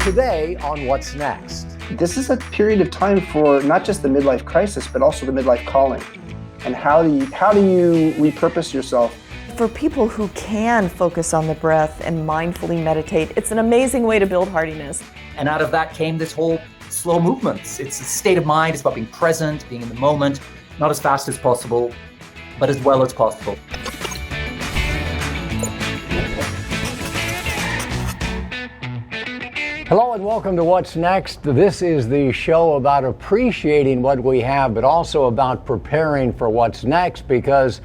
Today on What's Next. This is a period of time for not just the midlife crisis, but also the midlife calling. And how do you repurpose yourself? For people who can focus on the breath and mindfully meditate, it's an amazing way to build hardiness. And out of that came this whole slow movements. It's a state of mind. It's about being present, being in the moment, not as fast as possible, but as well as possible. Hello and welcome to What's Next. This is the show about appreciating what we have, but also about preparing for what's next, because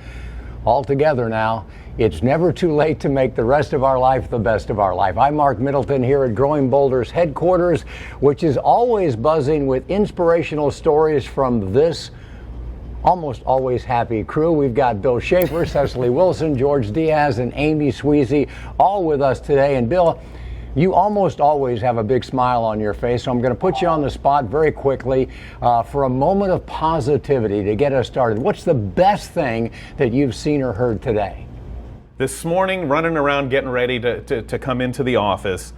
all together now, it's never too late to make the rest of our life the best of our life. I'm Mark Middleton here at Growing Boulder's headquarters, which is always buzzing with inspirational stories from this almost always happy crew. We've got Bill Schaefer, Cecily Wilson, George Diaz, and Amy Sweezy all with us today. And Bill, you almost always have a big smile on your face, so I'm going to put you on the spot very quickly for a moment of positivity to get us started. What's the best thing that you've seen or heard today? This morning, running around getting ready to come into the office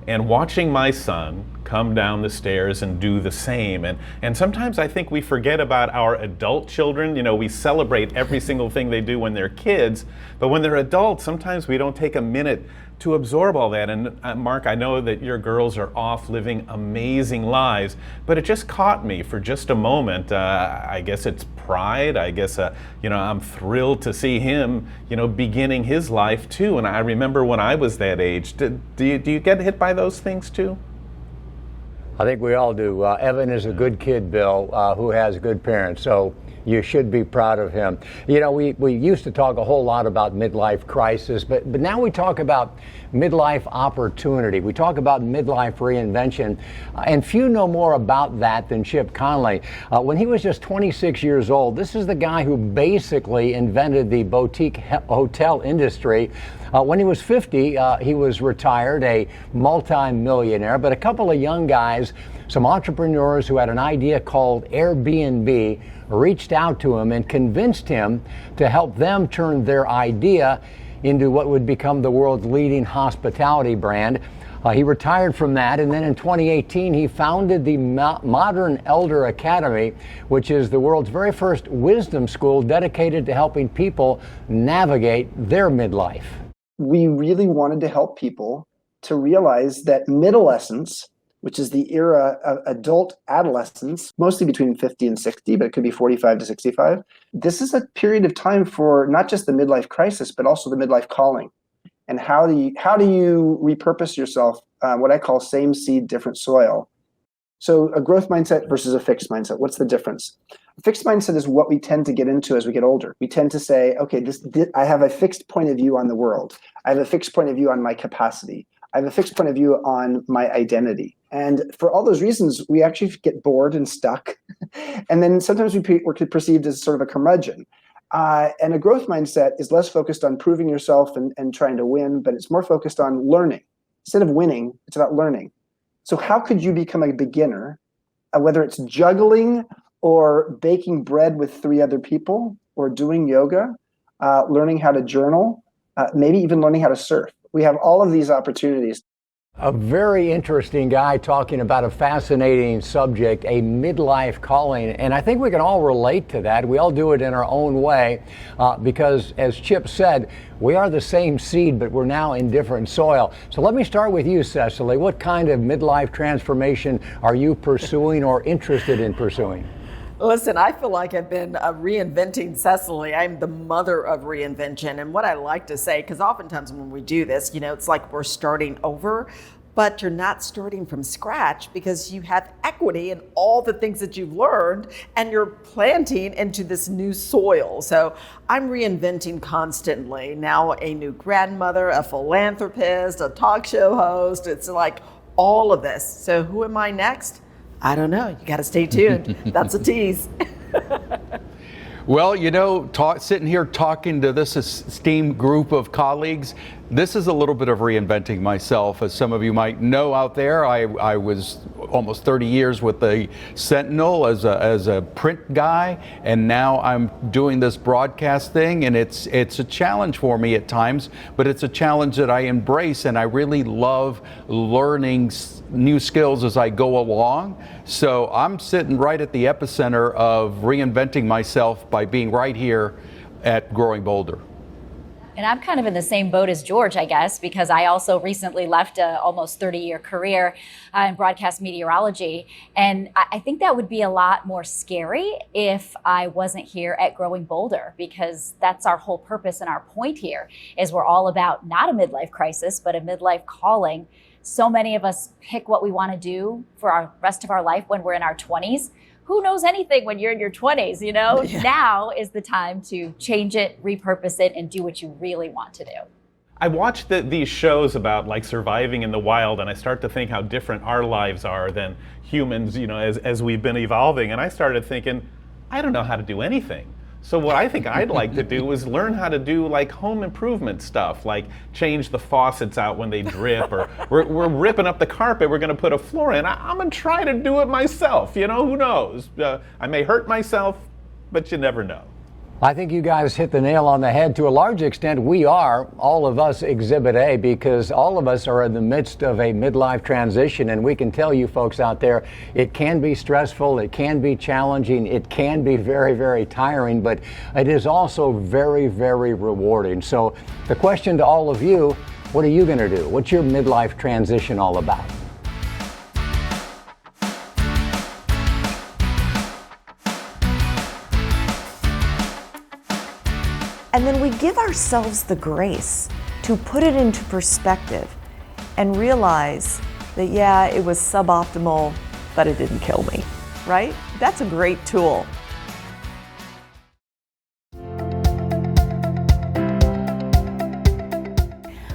and watching my son come down the stairs and do the same. And sometimes I think we forget about our adult children. You know, we celebrate every single thing they do when they're kids, but when they're adults, sometimes we don't take a minute to absorb all that. And Mark, I know that your girls are off living amazing lives, but it just caught me for just a moment. I guess it's pride. I guess, I'm thrilled to see him, beginning his life too. And I remember when I was that age. Do you get hit by those things too? I think we all do. Evan is a good kid, Bill, who has good parents, so you should be proud of him. We used to talk a whole lot about midlife crisis, but now we talk about midlife opportunity. We talk about midlife reinvention, and few know more about that than Chip Conley. When he was just 26 years old, this is the guy who basically invented the boutique hotel industry. When he was 50, he was retired, a multi-millionaire, but a couple of young guys, some entrepreneurs who had an idea called Airbnb, reached out to him and convinced him to help them turn their idea into what would become the world's leading hospitality brand. He retired from that, and then in 2018 he founded the Modern Elder Academy, which is the world's very first wisdom school dedicated to helping people navigate their midlife. We really wanted to help people to realize that middlescence, which is the era of adult adolescence, mostly between 50 and 60, but it could be 45 to 65. This is a period of time for not just the midlife crisis, but also the midlife calling. And how do you repurpose yourself, what I call same seed, different soil. So a growth mindset versus a fixed mindset, what's the difference? A fixed mindset is what we tend to get into as we get older. We tend to say, okay, I have a fixed point of view on the world. I have a fixed point of view on my capacity. I have a fixed point of view on my identity. And for all those reasons, we actually get bored and stuck. And then sometimes we're perceived as sort of a curmudgeon. And a growth mindset is less focused on proving yourself and trying to win, but it's more focused on learning. Instead of winning, it's about learning. So how could you become a beginner, whether it's juggling or baking bread with 3 other people, or doing yoga, learning how to journal, maybe even learning how to surf? We have all of these opportunities. A very interesting guy talking about a fascinating subject, a midlife calling. And I think we can all relate to that. We all do it in our own way because, as Chip said, we are the same seed, but we're now in different soil. So let me start with you, Cecily. What kind of midlife transformation are you pursuing or interested in pursuing? Listen, I feel like I've been reinventing Cecily. I'm the mother of reinvention. And what I like to say, because oftentimes when we do this, it's like we're starting over, but you're not starting from scratch because you have equity in all the things that you've learned and you're planting into this new soil. So I'm reinventing constantly. Now a new grandmother, a philanthropist, a talk show host. It's like all of this. So who am I next? I don't know. You got to stay tuned. That's a tease. Well, sitting here talking to this esteemed group of colleagues, This is a little bit of reinventing myself. As some of you might know out there, I was almost 30 years with the Sentinel as a print guy, and now I'm doing this broadcast thing, and it's a challenge for me at times, but it's a challenge that I embrace, and I really love learning new skills as I go along. So I'm sitting right at the epicenter of reinventing myself by being right here at Growing Bolder. And I'm kind of in the same boat as George, I guess, because I also recently left a almost 30-year career in broadcast meteorology. And I think that would be a lot more scary if I wasn't here at Growing Bolder, because that's our whole purpose and our point here is we're all about not a midlife crisis, but a midlife calling. So many of us pick what we want to do for our rest of our life when we're in our 20s. Who knows anything when you're in your 20s, you know? Yeah. Now is the time to change it, repurpose it, and do what you really want to do. I watch these shows about like surviving in the wild, and I start to think how different our lives are than humans, you know, as we've been evolving. And I started thinking, I don't know how to do anything. So what I think I'd like to do is learn how to do like home improvement stuff, like change the faucets out when they drip, or we're ripping up the carpet, we're going to put a floor in. I'm going to try to do it myself, you know, who knows? I may hurt myself, but you never know. I think you guys hit the nail on the head. To a large extent, we are, all of us, Exhibit A, because all of us are in the midst of a midlife transition, and we can tell you folks out there, it can be stressful, it can be challenging, it can be very, very tiring, but it is also very, very rewarding. So the question to all of you, what are you going to do? What's your midlife transition all about? And then we give ourselves the grace to put it into perspective and realize that, yeah, it was suboptimal, but it didn't kill me, right? That's a great tool.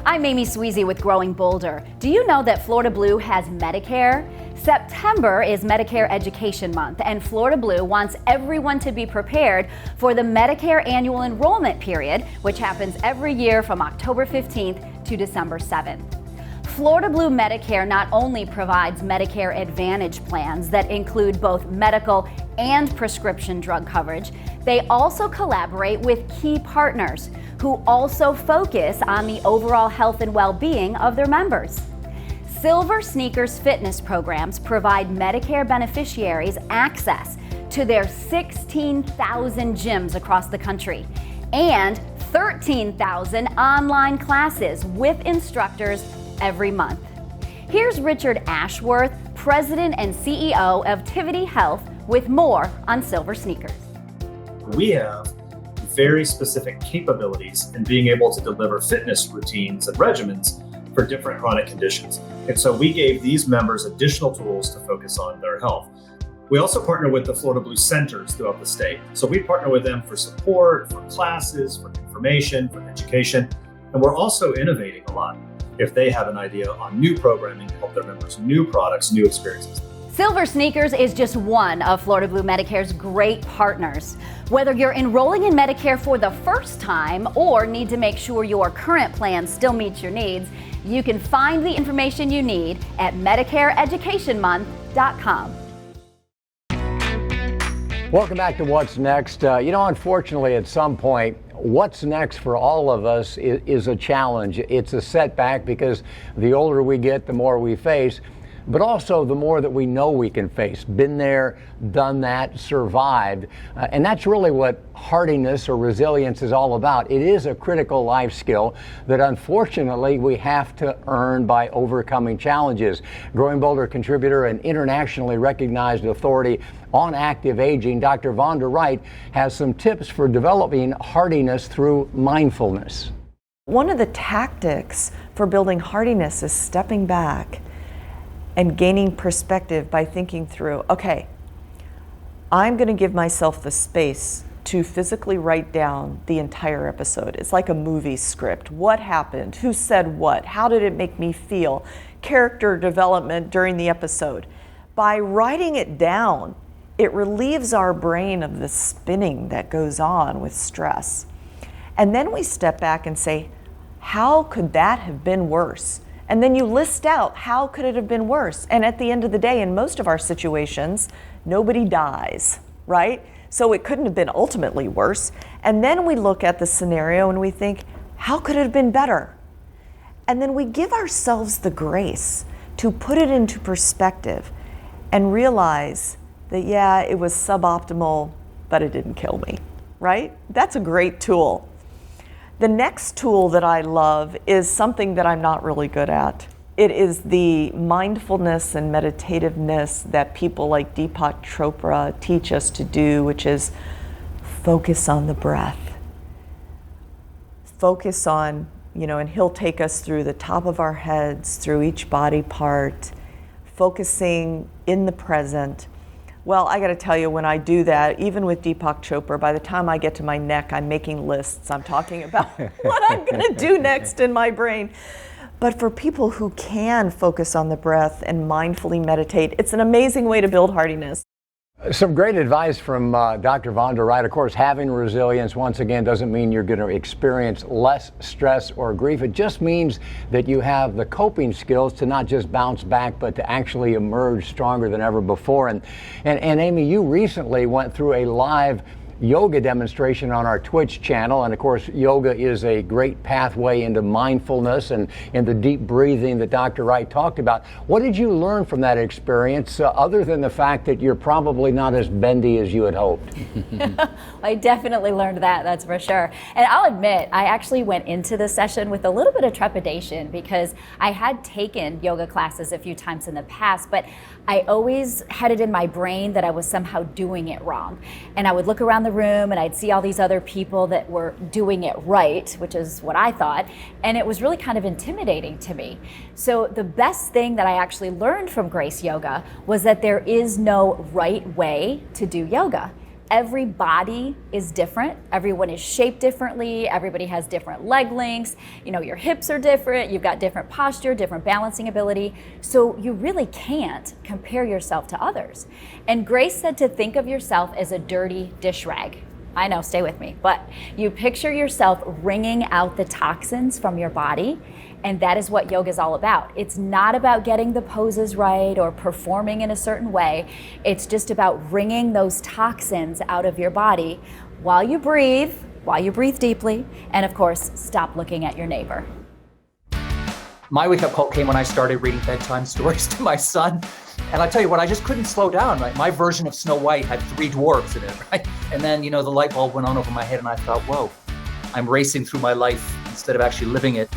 I'm Amy Sweezy with Growing Bolder. Do you know that Florida Blue has Medicare? September is Medicare Education Month, and Florida Blue wants everyone to be prepared for the Medicare annual enrollment period, which happens every year from October 15th to December 7th. Florida Blue Medicare not only provides Medicare Advantage plans that include both medical and prescription drug coverage, they also collaborate with key partners who also focus on the overall health and well-being of their members. Silver Sneakers fitness programs provide Medicare beneficiaries access to their 16,000 gyms across the country and 13,000 online classes with instructors every month. Here's Richard Ashworth, President and CEO of Tivity Health, with more on Silver Sneakers. We have very specific capabilities in being able to deliver fitness routines and regimens for different chronic conditions. And so we gave these members additional tools to focus on their health. We also partner with the Florida Blue centers throughout the state. So we partner with them for support, for classes, for information, for education. And we're also innovating a lot if they have an idea on new programming to help their members, new products, new experiences. Silver Sneakers is just one of Florida Blue Medicare's great partners. Whether you're enrolling in Medicare for the first time or need to make sure your current plan still meets your needs, you can find the information you need at MedicareEducationMonth.com. Welcome back to What's Next. Unfortunately, at some point, what's next for all of us is a challenge. It's a setback because the older we get, the more we face, but also the more that we know we can face. Been there, done that, survived. And that's really what hardiness or resilience is all about. It is a critical life skill that unfortunately we have to earn by overcoming challenges. Growing Bolder contributor and internationally recognized authority on active aging, Dr. Vonda Wright, has some tips for developing hardiness through mindfulness. One of the tactics for building hardiness is stepping back and gaining perspective by thinking through, okay, I'm going to give myself the space to physically write down the entire episode. It's like a movie script. What happened? Who said what? How did it make me feel? Character development during the episode. By writing it down, it relieves our brain of the spinning that goes on with stress. And then we step back and say, how could that have been worse? And then you list out, how could it have been worse? And at the end of the day, in most of our situations, nobody dies, right? So it couldn't have been ultimately worse. And then we look at the scenario and we think, how could it have been better? And then we give ourselves the grace to put it into perspective and realize that, yeah, it was suboptimal, but it didn't kill me, right? That's a great tool. The next tool that I love is something that I'm not really good at. It is the mindfulness and meditativeness that people like Deepak Chopra teach us to do, which is focus on the breath. Focus on, and he'll take us through the top of our heads, through each body part, focusing in the present. Well, I got to tell you, when I do that, even with Deepak Chopra, by the time I get to my neck, I'm making lists. I'm talking about what I'm going to do next in my brain. But for people who can focus on the breath and mindfully meditate, it's an amazing way to build hardiness. Some great advice from Dr. Von der Wright. Of course, having resilience, once again, doesn't mean you're going to experience less stress or grief. It just means that you have the coping skills to not just bounce back, but to actually emerge stronger than ever before. And Amy, you recently went through a live yoga demonstration on our Twitch channel, and of course yoga is a great pathway into mindfulness and the deep breathing that Dr. Wright talked about. What did you learn from that experience, other than the fact that you're probably not as bendy as you had hoped? I definitely learned that, that's for sure. And I'll admit, I actually went into the session with a little bit of trepidation because I had taken yoga classes a few times in the past, but I always had it in my brain that I was somehow doing it wrong. And I would look around the room and I'd see all these other people that were doing it right, which is what I thought, and it was really kind of intimidating to me. So the best thing that I actually learned from Grace Yoga was that there is no right way to do yoga. Every body is different. Everyone is shaped differently. Everybody has different leg lengths. Your hips are different. You've got different posture, different balancing ability. So you really can't compare yourself to others. And Grace said to think of yourself as a dirty dish rag. I know, stay with me, but you picture yourself wringing out the toxins from your body, and that is what yoga is all about. It's not about getting the poses right or performing in a certain way. It's just about wringing those toxins out of your body while you breathe deeply, and of course, stop looking at your neighbor. My wake-up call came when I started reading bedtime stories to my son. And I tell you what, I just couldn't slow down, right? My version of Snow White had 3 dwarves in it, right? And then, the light bulb went on over my head and I thought, whoa, I'm racing through my life instead of actually living it.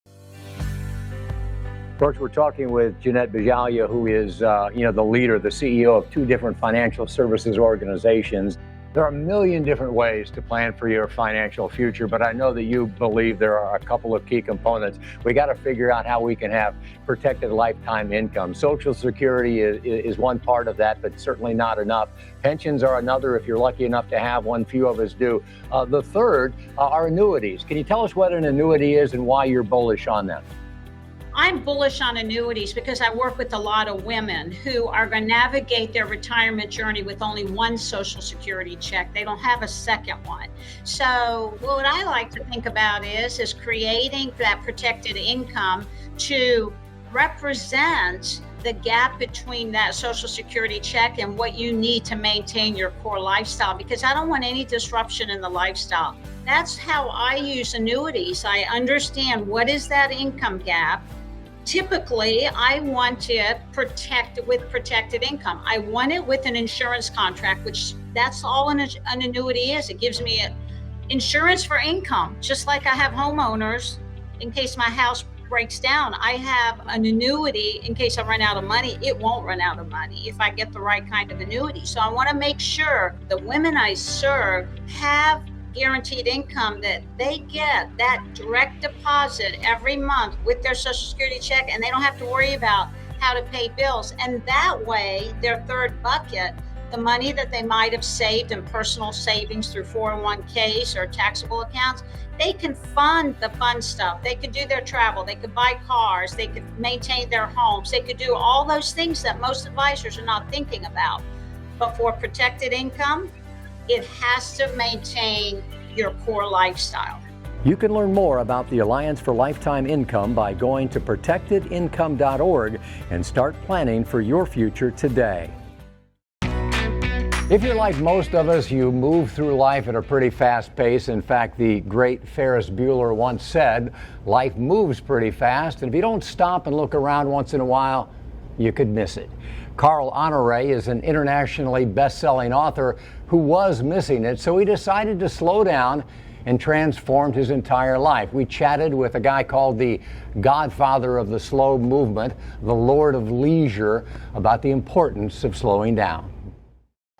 Of course, we're talking with Jeanette Bajalia, who is, the leader, the CEO of 2 different financial services organizations. There are a million different ways to plan for your financial future, but I know that you believe there are a couple of key components. We got to figure out how we can have protected lifetime income. Social Security is one part of that, but certainly not enough. Pensions are another, if you're lucky enough to have one. Few of us do. The third are annuities. Can you tell us what an annuity is and why you're bullish on them? I'm bullish on annuities because I work with a lot of women who are going to navigate their retirement journey with only one Social Security check. They don't have a second one. So what I like to think about is creating that protected income to represent the gap between that Social Security check and what you need to maintain your core lifestyle, because I don't want any disruption in the lifestyle. That's how I use annuities. I understand what is that income gap. Typically, I want to protect with protected income. I want it with an insurance contract, which that's all an annuity is. It gives me insurance for income, just like I have homeowners in case my house breaks down. I have an annuity in case I run out of money. It won't run out of money if I get the right kind of annuity. So I want to make sure the women I serve have guaranteed income, that they get that direct deposit every month with their Social Security check, and they don't have to worry about how to pay bills. And that way, their third bucket, the money that they might have saved in personal savings through 401ks or taxable accounts, they can fund the fun stuff. They could do their travel, they could buy cars, they could maintain their homes, they could do all those things that most advisors are not thinking about. But for protected income, it has to maintain your core lifestyle. You can learn more about the Alliance for Lifetime Income by going to protectedincome.org and start planning for your future today. If you're like most of us, you move through life at a pretty fast pace. In fact, the great Ferris Bueller once said, life moves pretty fast, and if you don't stop and look around once in a while, you could miss it. Carl Honore is an internationally best-selling author who was missing it, so he decided to slow down and transformed his entire life. We chatted with a guy called the godfather of the slow movement, the Lord of Leisure, about the importance of slowing down.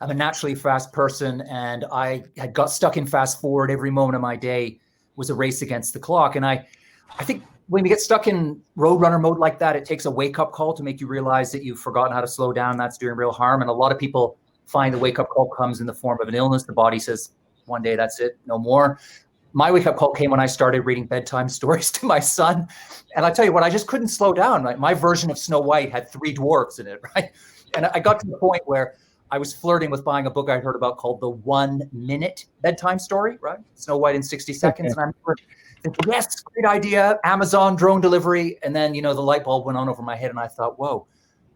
I'm a naturally fast person, and I had got stuck in fast forward. Every moment of my day was a race against the clock. And I think when we get stuck in roadrunner mode like that, it takes a wake-up call to make you realize that you've forgotten how to slow down. That's doing real harm. And a lot of people find the wake-up call comes in the form of an illness. The body says, one day, that's it, no more. My wake-up call came when I started reading bedtime stories to my son. And I tell you what, I just couldn't slow down. Right? My version of Snow White had 3 dwarfs in it, right? And I got to the point where I was flirting with buying a book I heard about called The 1 Minute Bedtime Story, right? Snow White in 60 seconds. And I remember thinking, yes, great idea, Amazon drone delivery. And then, the light bulb went on over my head and I thought, whoa,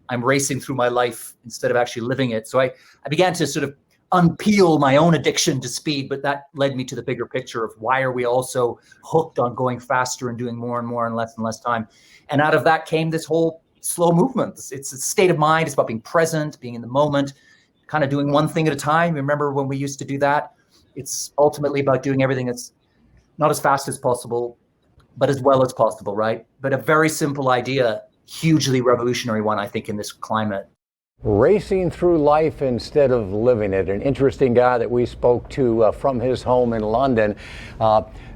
I'm racing through my life instead of actually living it. So I began to sort of unpeel my own addiction to speed, but that led me to the bigger picture of why are we all so hooked on going faster and doing more and more and less time. And out of that came this whole slow movement. It's a state of mind. It's about being present, being in the moment, kind of doing one thing at a time. Remember when we used to do that? It's ultimately about doing everything that's not as fast as possible, but as well as possible, right? But a very simple idea, hugely revolutionary one, I think, in this climate. Racing through life instead of living it. An interesting guy that we spoke to from his home in London.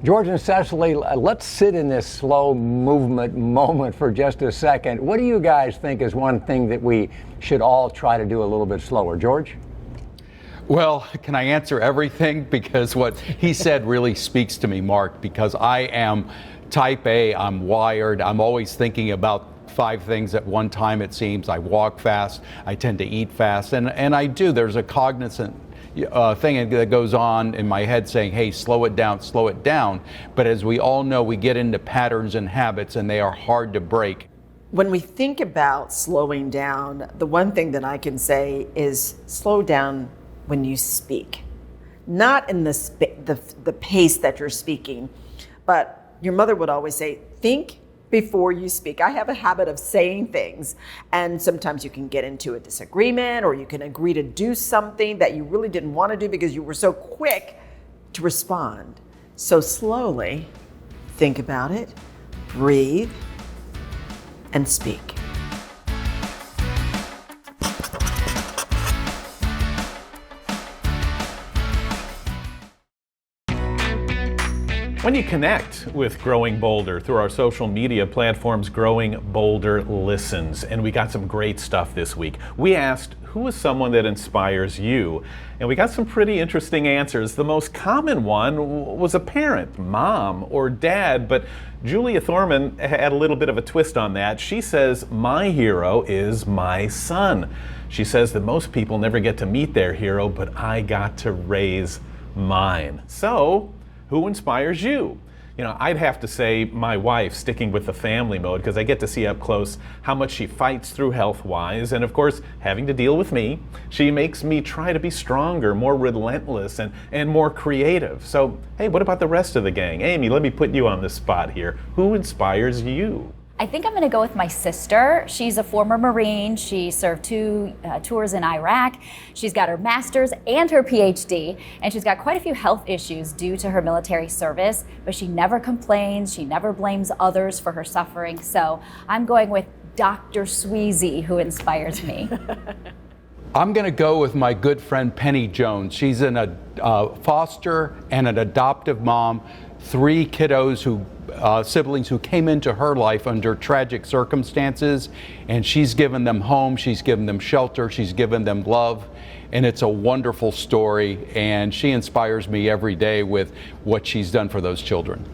George and Cecily, let's sit in this slow movement moment for just a second. What do you guys think is one thing that we should all try to do a little bit slower? George? Well, can I answer everything? Because what he said really speaks to me, Mark, because I am type A, I'm wired, I'm always thinking about 5 things at one time, it seems. I walk fast, I tend to eat fast, and I do. There's a cognizant thing that goes on in my head saying, hey, slow it down, slow it down. But as we all know, we get into patterns and habits, and they are hard to break. When we think about slowing down, the one thing that I can say is slow down when you speak. Not in the pace that you're speaking, but your mother would always say, think before you speak. I have a habit of saying things, and sometimes you can get into a disagreement, or you can agree to do something that you really didn't want to do because you were so quick to respond. So slowly think about it, breathe, and speak. When you connect with Growing Bolder through our social media platforms, Growing Bolder listens. And we got some great stuff this week. We asked, who is someone that inspires you? And we got some pretty interesting answers. The most common one was a parent, mom or dad, but Julia Thorman had a little bit of a twist on that. She says, my hero is my son. She says that most people never get to meet their hero, but I got to raise mine. So, who inspires you? I'd have to say my wife, sticking with the family mode, because I get to see up close how much she fights through health-wise, and of course, having to deal with me, she makes me try to be stronger, more relentless, and more creative. So, hey, what about the rest of the gang? Amy, let me put you on the spot here. Who inspires you? I think I'm going to go with my sister. She's a former Marine. She served 2 tours in Iraq. She's got her master's and her PhD, and she's got quite a few health issues due to her military service, but she never complains. She never blames others for her suffering. So I'm going with Dr. Sweezy, who inspires me. I'm going to go with my good friend Penny Jones. She's a foster and an adoptive mom, 3 kiddos siblings who came into her life under tragic circumstances, and she's given them home, she's given them shelter, she's given them love, and it's a wonderful story, and she inspires me every day with what she's done for those children.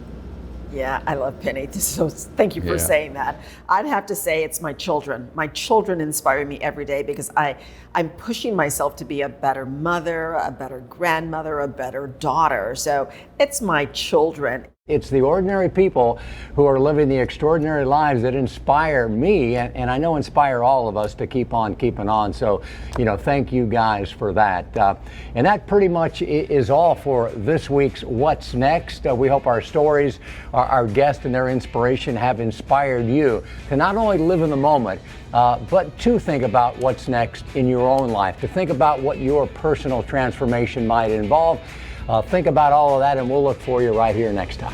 Yeah, I love Penny. So thank you for saying that. I'd have to say it's my children. My children inspire me every day because I'm pushing myself to be a better mother, a better grandmother, a better daughter. So it's my children. It's the ordinary people who are living the extraordinary lives that inspire me, and I know inspire all of us to keep on keeping on. So, thank you guys for that. And that pretty much is all for this week's What's Next. We hope our stories, our guests and their inspiration have inspired you to not only live in the moment, but to think about what's next in your own life, to think about what your personal transformation might involve. Think about all of that, and we'll look for you right here next time.